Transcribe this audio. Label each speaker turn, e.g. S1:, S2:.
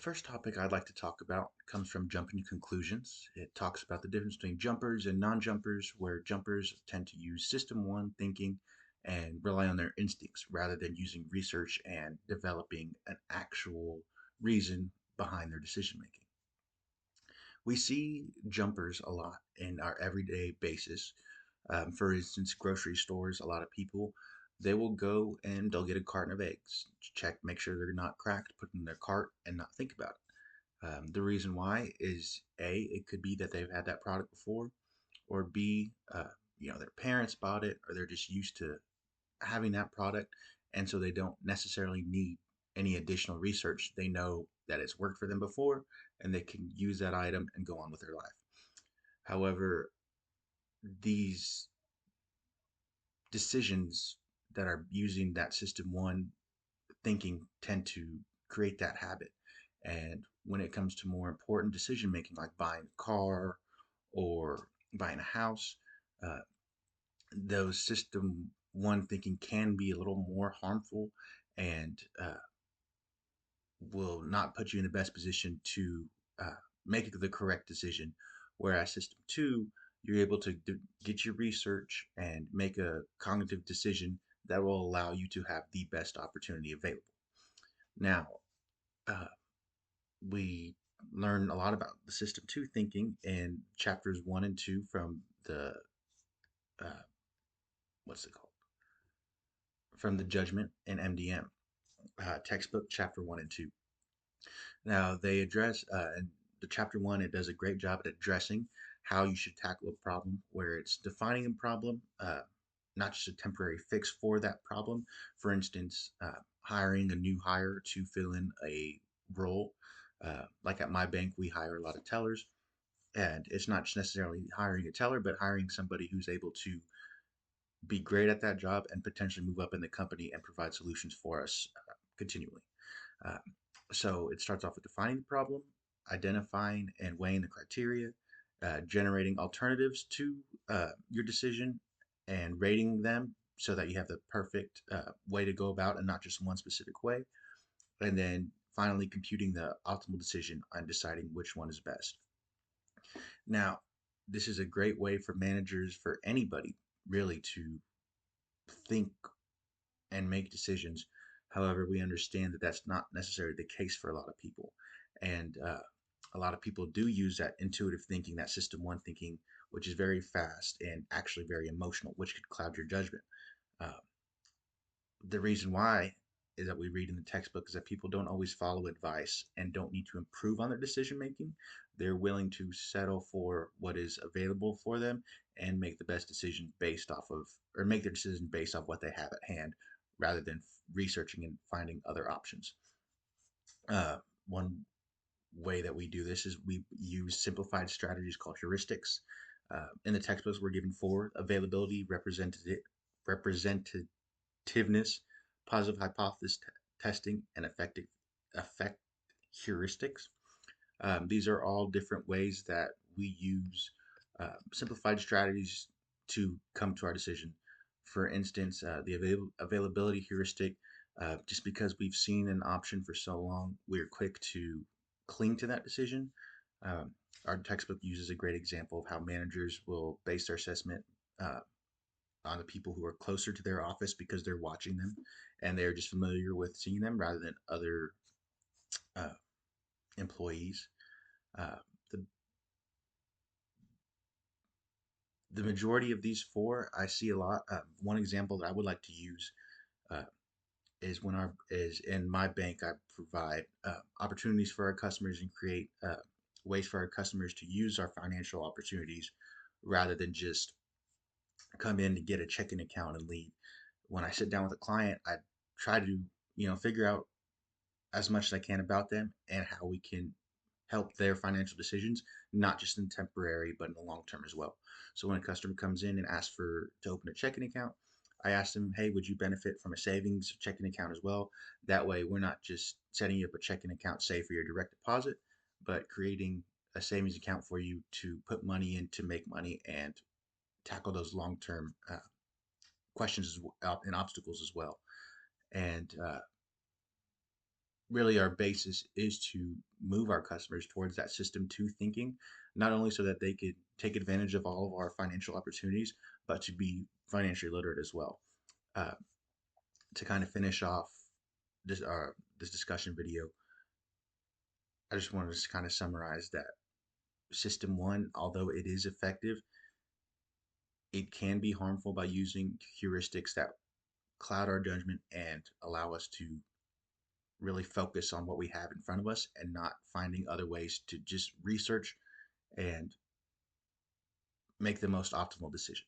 S1: The first topic I'd like to talk about comes from Jumping to Conclusions. It talks about the difference between jumpers and non jumpers, where jumpers tend to use System 1 thinking and rely on their instincts rather than using research and developing an actual reason behind their decision making. We see jumpers a lot in our everyday basis. For instance, grocery stores, a lot of people, they will go and they'll get a carton of eggs, check, make sure they're not cracked, put in their cart, and not think about it. The reason why is A, it could be that they've had that product before, or B, their parents bought it, or they're just used to having that product, and so they don't necessarily need any additional research. They know that it's worked for them before, and they can use that item and go on with their life. However, these decisions that are using that system one thinking tend to create that habit. And when it comes to more important decision making, like buying a car or buying a house, uh, those system one thinking can be a little more harmful and will not put you in the best position to uh, make the correct decision. Whereas system two, you're able to get your research and make a cognitive decision that will allow you to have the best opportunity available. Now, uh, we learn a lot about the system two thinking in chapters one and two from the uh, what's it called? From the Judgment and MDM textbook, chapter one and two. Now they address in the chapter one, it does a great job at addressing how you should tackle a problem, where it's defining a problem, not just a temporary fix for that problem. For instance, hiring a new hire to fill in a role. Like at my bank, we hire a lot of tellers, and it's not just necessarily hiring a teller, but hiring somebody who's able to be great at that job and potentially move up in the company and provide solutions for us continually. Uh, so it starts off with defining the problem, identifying and weighing the criteria, generating alternatives to your decision, and rating them so that you have the perfect way to go about and not just one specific way. And then finally computing the optimal decision and deciding which one is best. Now, this is a great way for managers, for anybody really, to think and make decisions. However, we understand that that's not necessarily the case for a lot of people. And a lot of people do use that intuitive thinking, that system one thinking, which is very fast and actually very emotional, which could cloud your judgment. Uh, the reason why is that we read in the textbook is that people don't always follow advice and don't need to improve on their decision making. They're willing to settle for what is available for them and make the best decision based off of, or make their decision based off what they have at hand rather than researching and finding other options. One way that we do this is we use simplified strategies called heuristics. In the textbooks, we're given four: availability, representativeness, positive hypothesis testing, and effect heuristics. These are all different ways that we use simplified strategies to come to our decision. For instance, the availability heuristic, just because we've seen an option for so long, we're quick to cling to that decision. Um, our textbook uses a great example of how managers will base their assessment uh, on the people who are closer to their office because they're watching them and they're just familiar with seeing them rather than other uh, employees. Uh, the the majority of these four I see a lot. One example that I would like to use uh, is when our is in my bank. I provide opportunities for our customers and create ways for our customers to use our financial opportunities rather than just come in to get a checking account and leave. When I sit down with a client, I try to figure out as much as I can about them and how we can help their financial decisions, not just in temporary, but in the long term as well. So when a customer comes in and asks for to open a checking account, I ask them, hey, would you benefit from a savings checking account as well? That way, we're not just setting you up a checking account, say for your direct deposit, but creating a savings account for you to put money in to make money and tackle those long term questions and obstacles as well. And really our basis is to move our customers towards that system two thinking, not only so that they could take advantage of all of our financial opportunities, but to be financially literate as well. Uh, to kind of finish off this discussion video, I just wanted to kind of summarize that system one, although it is effective, it can be harmful by using heuristics that cloud our judgment and allow us to really focus on what we have in front of us and not finding other ways to just research and make the most optimal decision.